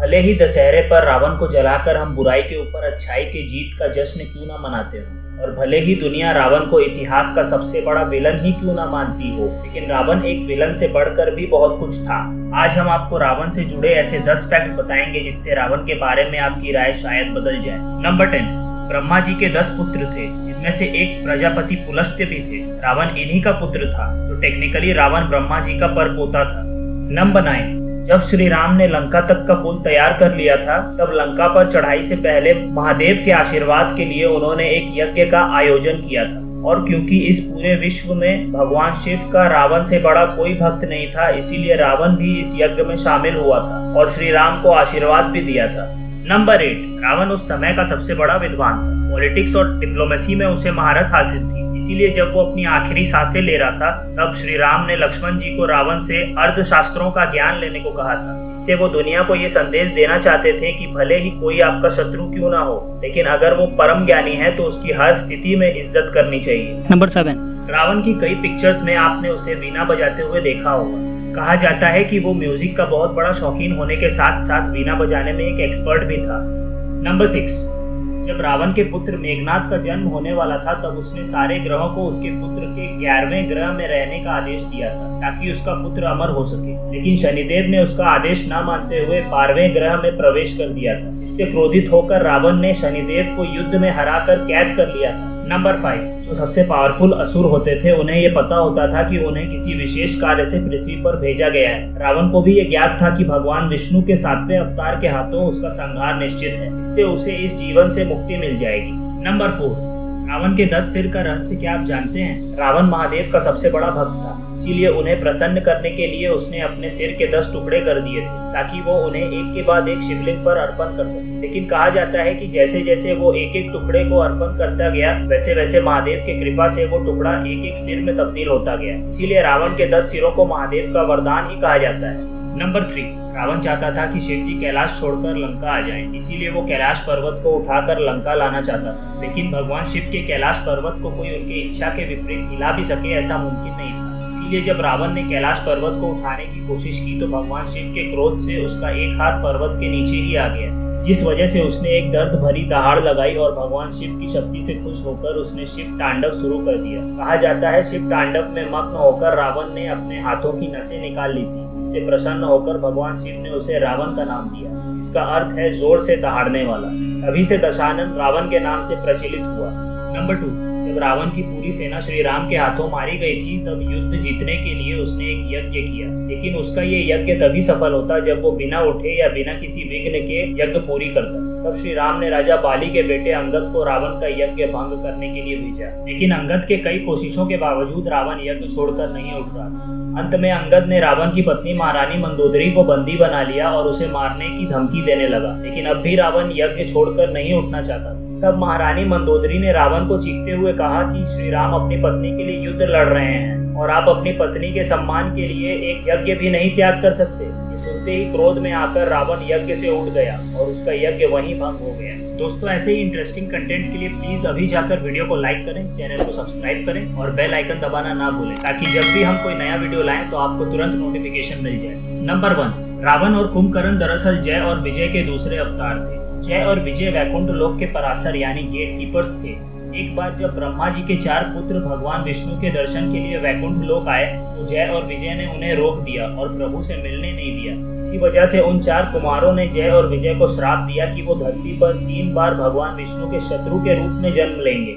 भले ही दशहरे पर रावण को जलाकर हम बुराई के ऊपर अच्छाई की जीत का जश्न क्यों ना मनाते हो, और भले ही दुनिया रावण को इतिहास का सबसे बड़ा विलन ही क्यों ना मानती हो, लेकिन रावण एक विलन से बढ़कर भी बहुत कुछ था। आज हम आपको रावण से जुड़े ऐसे 10 फैक्ट बताएंगे जिससे रावण के बारे में आपकी राय शायद बदल जाए। नंबर 10, ब्रह्मा जी के 10 पुत्र थे, जिनमें से एक प्रजापति पुलस्त्य भी थे। रावण इन्हीं का पुत्र था, तो टेक्निकली रावण ब्रह्मा जी का परपोता था। नंबर 9, जब श्री राम ने लंका तक का पुल तैयार कर लिया था, तब लंका पर चढ़ाई से पहले महादेव के आशीर्वाद के लिए उन्होंने एक यज्ञ का आयोजन किया था। और क्योंकि इस पूरे विश्व में भगवान शिव का रावण से बड़ा कोई भक्त नहीं था, इसीलिए रावण भी इस यज्ञ में शामिल हुआ था और श्री राम को आशीर्वाद भी दिया था। नंबर 8, रावण उस समय का सबसे बड़ा विद्वान था। पॉलिटिक्स और डिप्लोमेसी में उसे महारत हासिल थी, इसीलिए जब वो अपनी आखिरी सांसें ले रहा था, तब श्री राम ने लक्ष्मण जी को रावण से अर्थशास्त्रों का ज्ञान लेने को कहा था। इससे वो दुनिया को ये संदेश देना चाहते थे कि भले ही कोई आपका शत्रु क्यों ना हो, लेकिन अगर वो परम ज्ञानी है तो उसकी हर स्थिति में इज्जत करनी चाहिए। नंबर 7, रावण की कई पिक्चर्स में आपने उसे वीणा बजाते हुए देखा होगा। कहा जाता है कि वो म्यूजिक का बहुत बड़ा शौकीन होने के साथ साथ वीणा बजाने में एक एक्सपर्ट भी था। नंबर 6, जब रावण के पुत्र मेघनाद का जन्म होने वाला था, तब उसने सारे ग्रहों को उसके पुत्र के 11वें ग्रह में रहने का आदेश दिया था ताकि उसका पुत्र अमर हो सके। लेकिन शनिदेव ने उसका आदेश न मानते हुए 12वें ग्रह में प्रवेश कर दिया था। इससे क्रोधित होकर रावण ने शनिदेव को युद्ध में हराकर कैद कर लिया था। नंबर 5, जो सबसे पावरफुल असुर होते थे, उन्हें ये पता होता था कि उन्हें किसी विशेष कार्य से पृथ्वी पर भेजा गया है। रावण को भी ये ज्ञात था कि भगवान विष्णु के 7वें अवतार के हाथों उसका संहार निश्चित है। इससे उसे इस जीवन से मुक्ति मिल जाएगी। नंबर 4, रावण के 10 सिर का रहस्य क्या आप जानते हैं? रावण महादेव का सबसे बड़ा भक्त था, इसीलिए उन्हें प्रसन्न करने के लिए उसने अपने सिर के 10 टुकड़े कर दिए थे ताकि वो उन्हें एक के बाद एक शिवलिंग पर अर्पण कर सके। लेकिन कहा जाता है कि जैसे जैसे वो एक एक टुकड़े को अर्पण करता गया, वैसे वैसे महादेव के कृपा से वो टुकड़ा एक एक सिर में तब्दील होता गया। इसीलिए रावण के 10 सिरों को महादेव का वरदान ही कहा जाता है। नंबर 3, रावण चाहता था कि शिव जी कैलाश छोड़कर लंका आ जाएं, इसीलिए वो कैलाश पर्वत को उठाकर लंका लाना चाहता था। लेकिन भगवान शिव के कैलाश पर्वत को कोई उनकी इच्छा के विपरीत हिला भी सके, ऐसा मुमकिन नहीं था। इसीलिए जब रावण ने कैलाश पर्वत को उठाने की कोशिश की, तो भगवान शिव के क्रोध से उसका एक हाथ पर्वत के नीचे ही आ गया, जिस वजह से उसने एक दर्द भरी दहाड़ लगाई और भगवान शिव की शक्ति से खुश होकर उसने शिव तांडव शुरू कर दिया। कहा जाता है शिव तांडव में मग्न होकर रावण ने अपने हाथों की नसें निकाल ली थी, जिससे प्रसन्न होकर भगवान शिव ने उसे रावण का नाम दिया। इसका अर्थ है जोर से दहाड़ने वाला। तभी से दशानन रावण के नाम से प्रचलित हुआ। नंबर 2, जब रावण की पूरी सेना श्री राम के हाथों मारी गई थी, तब युद्ध जीतने के लिए उसने एक यज्ञ किया। लेकिन उसका ये यज्ञ तभी सफल होता जब वो बिना उठे या बिना किसी विघ्न के यज्ञ पूरी करता। तब श्री राम ने राजा बाली के बेटे अंगद को रावण का यज्ञ भंग करने के लिए भेजा। लेकिन अंगद के कई कोशिशों के बावजूद रावण यज्ञ छोड़कर नहीं उठ रहा था। अंत में अंगद ने रावण की पत्नी महारानी मंदोदरी को बंदी बना लिया और उसे मारने की धमकी देने लगा। लेकिन अब भी रावण यज्ञ छोड़कर नहीं उठना चाहता। तब महारानी मंदोदरी ने रावण को चीखते हुए कहा कि श्री राम अपनी पत्नी के लिए युद्ध लड़ रहे हैं और आप अपनी पत्नी के सम्मान के लिए एक यज्ञ भी नहीं त्याग कर सकते। ये सुनते ही क्रोध में आकर रावण यज्ञ से उठ गया और उसका यज्ञ वहीं भंग हो गया। दोस्तों, ऐसे ही इंटरेस्टिंग कंटेंट के लिए प्लीज अभी जाकर वीडियो को लाइक करें, चैनल को सब्सक्राइब करें और बेल आइकन दबाना ना भूलें, ताकि जब भी हम कोई नया वीडियो लाएं तो आपको तुरंत नोटिफिकेशन मिल जाए। नंबर 1, रावण और कुंभकर्ण दरअसल जय और विजय के दूसरे अवतार थे। जय और विजय वैकुंठ लोक के पराशर यानी गेट कीपर्स थे। एक बार जब ब्रह्मा जी के 4 पुत्र भगवान विष्णु के दर्शन के लिए वैकुंठ लोक आए, तो जय और विजय ने उन्हें रोक दिया और प्रभु से मिलने नहीं दिया। इसी वजह से उन 4 कुमारों ने जय और विजय को श्राप दिया कि वो धरती पर 3 बार भगवान विष्णु के शत्रु के रूप में जन्म लेंगे।